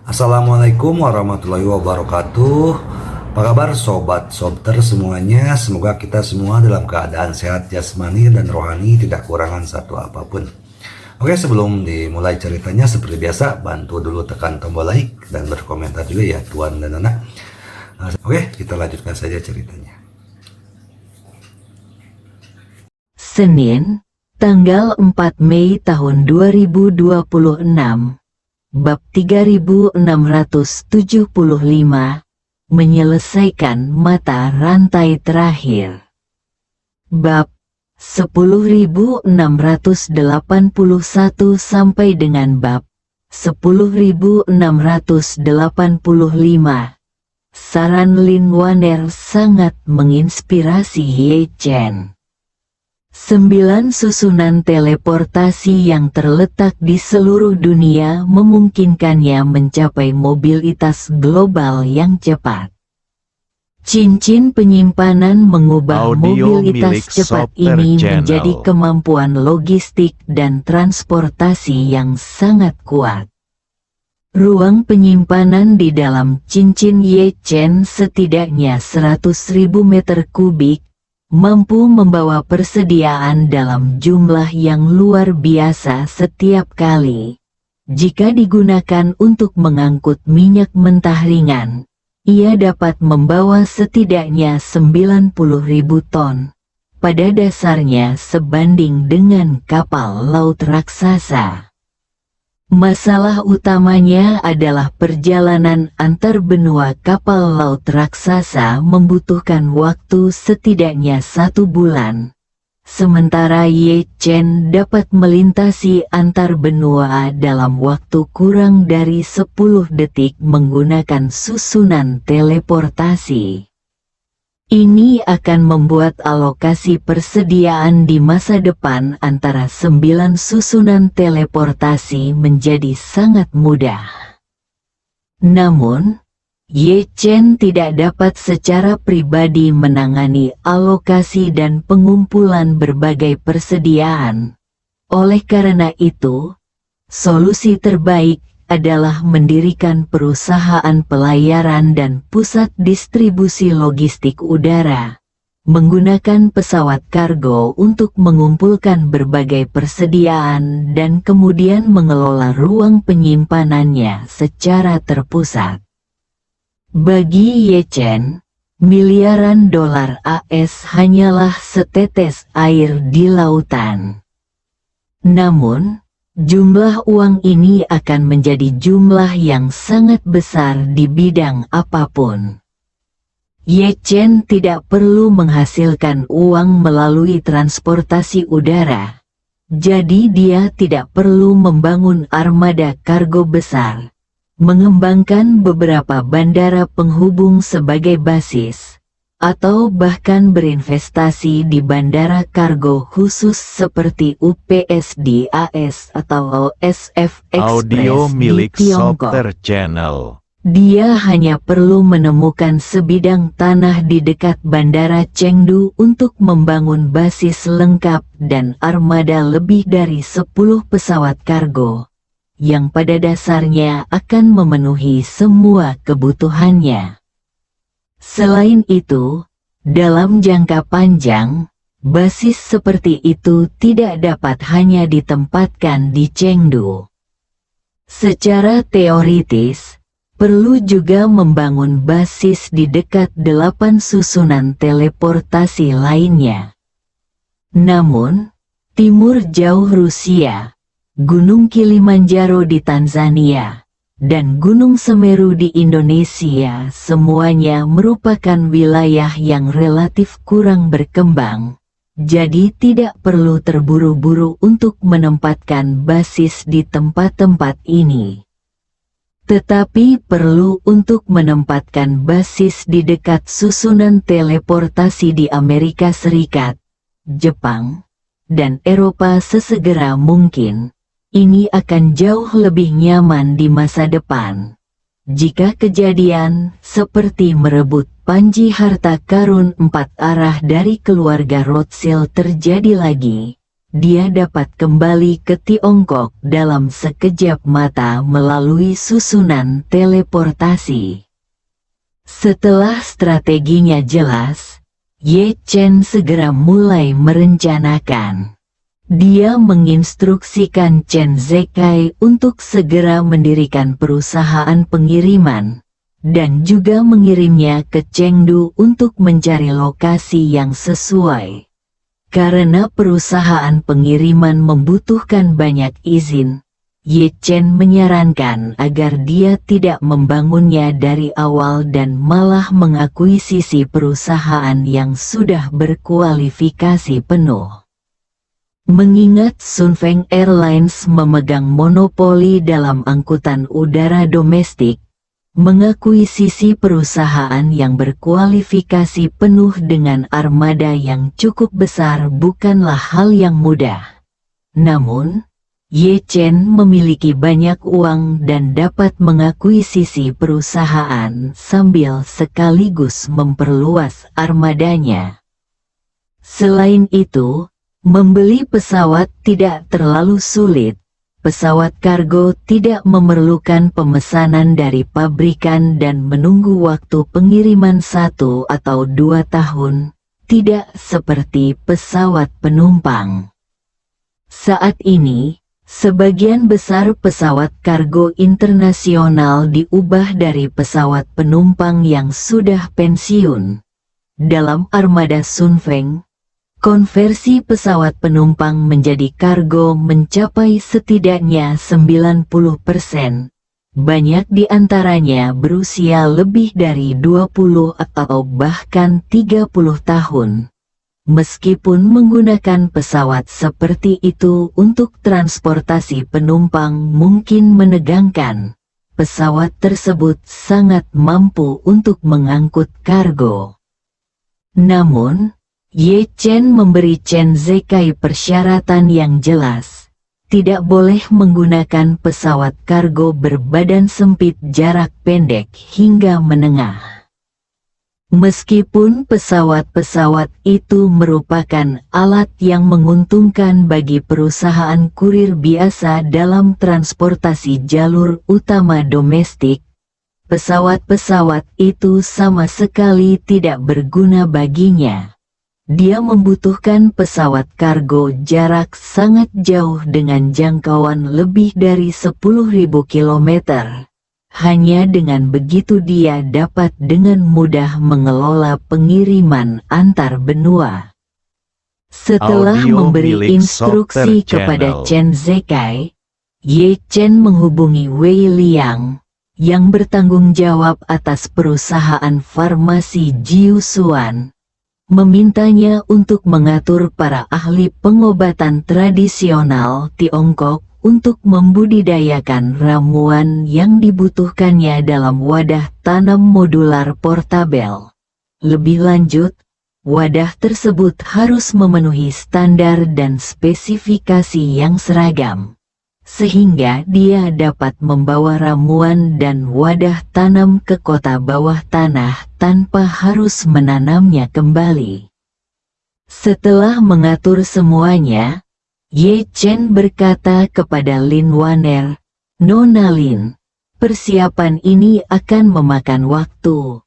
Assalamualaikum warahmatullahi wabarakatuh. Apa kabar sobat sobter semuanya? Semoga kita semua dalam keadaan sehat jasmani dan rohani, tidak kekurangan satu apapun. Oke, sebelum dimulai ceritanya seperti biasa, bantu dulu tekan tombol like dan berkomentar juga ya Tuan dan Anak. Oke, kita lanjutkan saja ceritanya. Senin, tanggal 4 Mei tahun 2026, bab 3675, menyelesaikan mata rantai terakhir. Bab 10.681 sampai dengan bab 10.685. Saran Lin Waner sangat menginspirasi Ye Chen. 9 susunan teleportasi yang terletak di seluruh dunia memungkinkannya mencapai mobilitas global yang cepat. Cincin penyimpanan mengubah mobilitas cepat ini menjadi kemampuan logistik dan transportasi yang sangat kuat. Ruang penyimpanan di dalam cincin Ye Chen setidaknya 100.000 meter kubik, mampu membawa persediaan dalam jumlah yang luar biasa setiap kali. Jika digunakan untuk mengangkut minyak mentah ringan, ia dapat membawa setidaknya 90.000 ton. Pada dasarnya sebanding dengan kapal laut raksasa. Masalah utamanya adalah perjalanan antar benua kapal laut raksasa membutuhkan waktu setidaknya 1 bulan. Sementara Ye Chen dapat melintasi antar benua dalam waktu kurang dari 10 detik menggunakan susunan teleportasi. Ini akan membuat alokasi persediaan di masa depan antara 9 susunan teleportasi menjadi sangat mudah. Namun, Ye Chen tidak dapat secara pribadi menangani alokasi dan pengumpulan berbagai persediaan. Oleh karena itu, solusi terbaik adalah mendirikan perusahaan pelayaran dan pusat distribusi logistik udara, menggunakan pesawat kargo untuk mengumpulkan berbagai persediaan dan kemudian mengelola ruang penyimpanannya secara terpusat. Bagi Ye Chen, miliaran dolar AS hanyalah setetes air di lautan. Namun, jumlah uang ini akan menjadi jumlah yang sangat besar di bidang apapun. Ye Chen tidak perlu menghasilkan uang melalui transportasi udara, jadi dia tidak perlu membangun armada kargo besar, mengembangkan beberapa bandara penghubung sebagai basis, atau bahkan berinvestasi di bandara kargo khusus seperti UPS di AS atau SF Express di Tiongkok. Dia hanya perlu menemukan sebidang tanah di dekat bandara Chengdu untuk membangun basis lengkap dan armada lebih dari 10 pesawat kargo, yang pada dasarnya akan memenuhi semua kebutuhannya. Selain itu, dalam jangka panjang, basis seperti itu tidak dapat hanya ditempatkan di Chengdu. Secara teoritis, perlu juga membangun basis di dekat 8 susunan teleportasi lainnya. Namun, timur jauh Rusia, Gunung Kilimanjaro di Tanzania, dan Gunung Semeru di Indonesia semuanya merupakan wilayah yang relatif kurang berkembang, jadi tidak perlu terburu-buru untuk menempatkan basis di tempat-tempat ini. Tetapi perlu untuk menempatkan basis di dekat susunan teleportasi di Amerika Serikat, Jepang, dan Eropa sesegera mungkin. Ini akan jauh lebih nyaman di masa depan. Jika kejadian seperti merebut panji harta karun 4 arah dari keluarga Rothschild terjadi lagi, dia dapat kembali ke Tiongkok dalam sekejap mata melalui susunan teleportasi. Setelah strateginya jelas, Ye Chen segera mulai merencanakan. Dia menginstruksikan Chen Zekai untuk segera mendirikan perusahaan pengiriman, dan juga mengirimnya ke Chengdu untuk mencari lokasi yang sesuai. Karena perusahaan pengiriman membutuhkan banyak izin, Ye Chen menyarankan agar dia tidak membangunnya dari awal dan malah mengakuisisi perusahaan yang sudah berkualifikasi penuh. Mengingat Sunfeng Airlines memegang monopoli dalam angkutan udara domestik, mengakuisisi perusahaan yang berkualifikasi penuh dengan armada yang cukup besar bukanlah hal yang mudah. Namun, Ye Chen memiliki banyak uang dan dapat mengakuisisi perusahaan sambil sekaligus memperluas armadanya. Selain itu, membeli pesawat tidak terlalu sulit. Pesawat kargo tidak memerlukan pemesanan dari pabrikan dan menunggu waktu pengiriman 1 atau 2 tahun, tidak seperti pesawat penumpang. Saat ini, sebagian besar pesawat kargo internasional diubah dari pesawat penumpang yang sudah pensiun. Dalam armada Sunfeng, konversi pesawat penumpang menjadi kargo mencapai setidaknya 90%. Banyak di antaranya berusia lebih dari 20 atau bahkan 30 tahun. Meskipun menggunakan pesawat seperti itu untuk transportasi penumpang mungkin menegangkan, pesawat tersebut sangat mampu untuk mengangkut kargo. Namun, Ye Chen memberi Chen Zekai persyaratan yang jelas. Tidak boleh menggunakan pesawat kargo berbadan sempit jarak pendek hingga menengah. Meskipun pesawat-pesawat itu merupakan alat yang menguntungkan bagi perusahaan kurir biasa dalam transportasi jalur utama domestik, pesawat-pesawat itu sama sekali tidak berguna baginya. Dia membutuhkan pesawat kargo jarak sangat jauh dengan jangkauan lebih dari 10.000 kilometer. Hanya dengan begitu dia dapat dengan mudah mengelola pengiriman antar benua. Setelah Audio memberi milik instruksi Software kepada Channel. Chen Zekai, Ye Chen menghubungi Wei Liang, yang bertanggung jawab atas perusahaan farmasi Jiusuan, memintanya untuk mengatur para ahli pengobatan tradisional Tiongkok untuk membudidayakan ramuan yang dibutuhkannya dalam wadah tanam modular portabel. Lebih lanjut, wadah tersebut harus memenuhi standar dan spesifikasi yang seragam, sehingga dia dapat membawa ramuan dan wadah tanam ke kota bawah tanah tanpa harus menanamnya kembali. Setelah mengatur semuanya, Ye Chen berkata kepada Lin Waner, "Nona Lin, persiapan ini akan memakan waktu.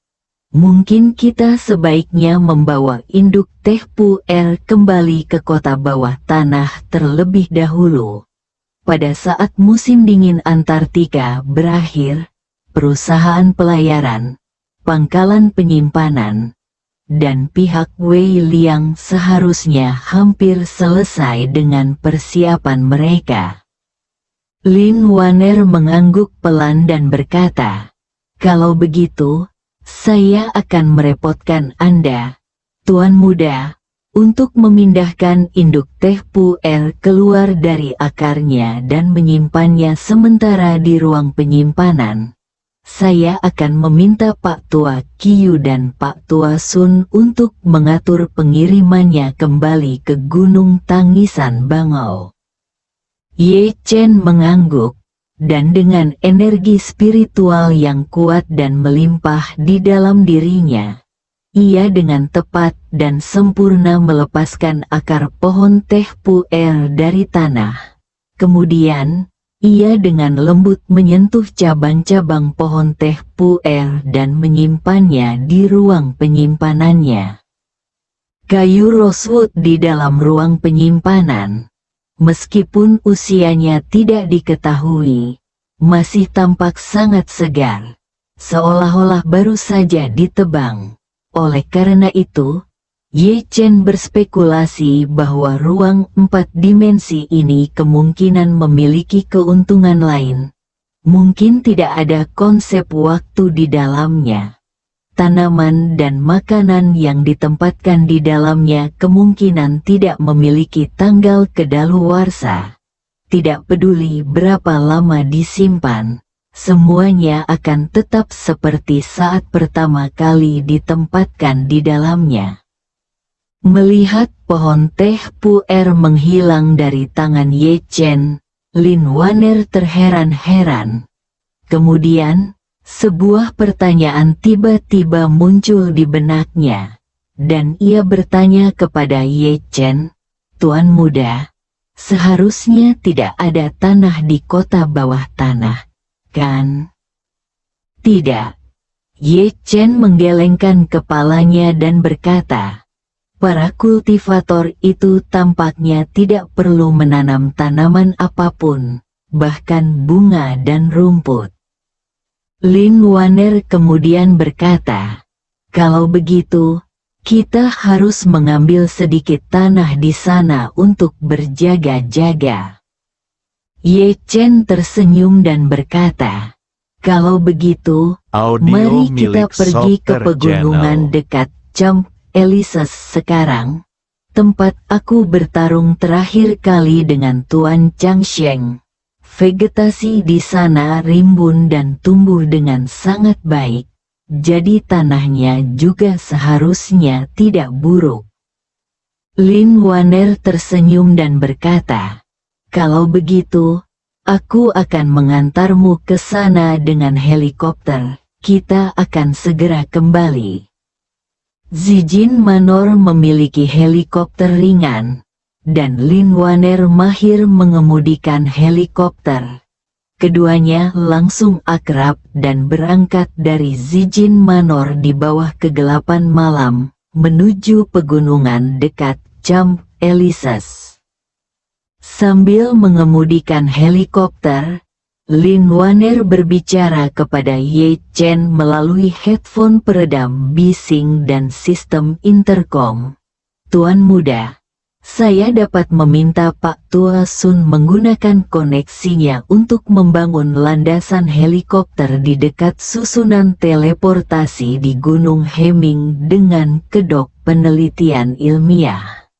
Mungkin kita sebaiknya membawa induk Teh Puer kembali ke kota bawah tanah terlebih dahulu." Pada saat musim dingin Antartika berakhir, perusahaan pelayaran, pangkalan penyimpanan, dan pihak Wei Liang seharusnya hampir selesai dengan persiapan mereka. Lin Waner mengangguk pelan dan berkata, "Kalau begitu, saya akan merepotkan Anda, Tuan Muda, untuk memindahkan induk Teh Puer keluar dari akarnya dan menyimpannya sementara di ruang penyimpanan. Saya akan meminta Pak Tua Kiyu dan Pak Tua Sun untuk mengatur pengirimannya kembali ke Gunung Tangisan Bangau." Ye Chen mengangguk, dan dengan energi spiritual yang kuat dan melimpah di dalam dirinya, ia dengan tepat dan sempurna melepaskan akar pohon teh puer dari tanah. Kemudian, ia dengan lembut menyentuh cabang-cabang pohon teh puer dan menyimpannya di ruang penyimpanannya. Kayu rosewood di dalam ruang penyimpanan, meskipun usianya tidak diketahui, masih tampak sangat segar, seolah-olah baru saja ditebang. Oleh karena itu, Ye Chen berspekulasi bahwa ruang 4 dimensi ini kemungkinan memiliki keuntungan lain. Mungkin tidak ada konsep waktu di dalamnya. Tanaman dan makanan yang ditempatkan di dalamnya kemungkinan tidak memiliki tanggal kedaluarsa. Tidak peduli berapa lama disimpan, semuanya akan tetap seperti saat pertama kali ditempatkan di dalamnya. Melihat pohon teh puer menghilang dari tangan Ye Chen, Lin Waner terheran-heran. Kemudian, sebuah pertanyaan tiba-tiba muncul di benaknya, dan ia bertanya kepada Ye Chen, "Tuan muda, seharusnya tidak ada tanah di kota bawah tanah, kan?" "Tidak." Ye Chen menggelengkan kepalanya dan berkata, "Para kultivator itu tampaknya tidak perlu menanam tanaman apapun, bahkan bunga dan rumput." Lin Waner kemudian berkata, "Kalau begitu, kita harus mengambil sedikit tanah di sana untuk berjaga-jaga." Ye Chen tersenyum dan berkata, "Kalau begitu, mari kita pergi ke pegunungan dekat Camp Elises sekarang, tempat aku bertarung terakhir kali dengan Tuan Changsheng. Vegetasi di sana rimbun dan tumbuh dengan sangat baik, jadi tanahnya juga seharusnya tidak buruk." Lin Waner tersenyum dan berkata, "Kalau begitu, aku akan mengantarmu ke sana dengan helikopter. Kita akan segera kembali." Zijin Manor memiliki helikopter ringan, dan Lin Waner mahir mengemudikan helikopter. Keduanya langsung akrab dan berangkat dari Zijin Manor di bawah kegelapan malam, menuju pegunungan dekat Camp Elises. Sambil mengemudikan helikopter, Lin Waner berbicara kepada Ye Chen melalui headphone peredam bising dan sistem intercom. "Tuan muda, saya dapat meminta Pak Tua Sun menggunakan koneksinya untuk membangun landasan helikopter di dekat susunan teleportasi di Gunung Heming dengan kedok penelitian ilmiah.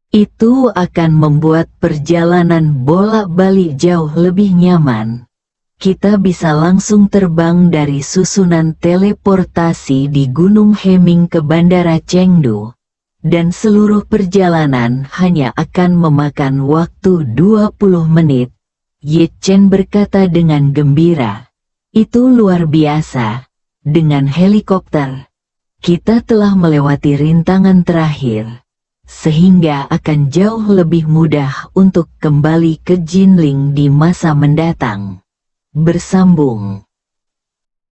Itu akan membuat perjalanan bolak-balik jauh lebih nyaman. Kita bisa langsung terbang dari susunan teleportasi di Gunung Heming ke Bandara Chengdu, dan seluruh perjalanan hanya akan memakan waktu 20 menit. Ye Chen berkata dengan gembira, "Itu luar biasa. Dengan helikopter, kita telah melewati rintangan terakhir, sehingga akan jauh lebih mudah untuk kembali ke Jinling di masa mendatang." Bersambung.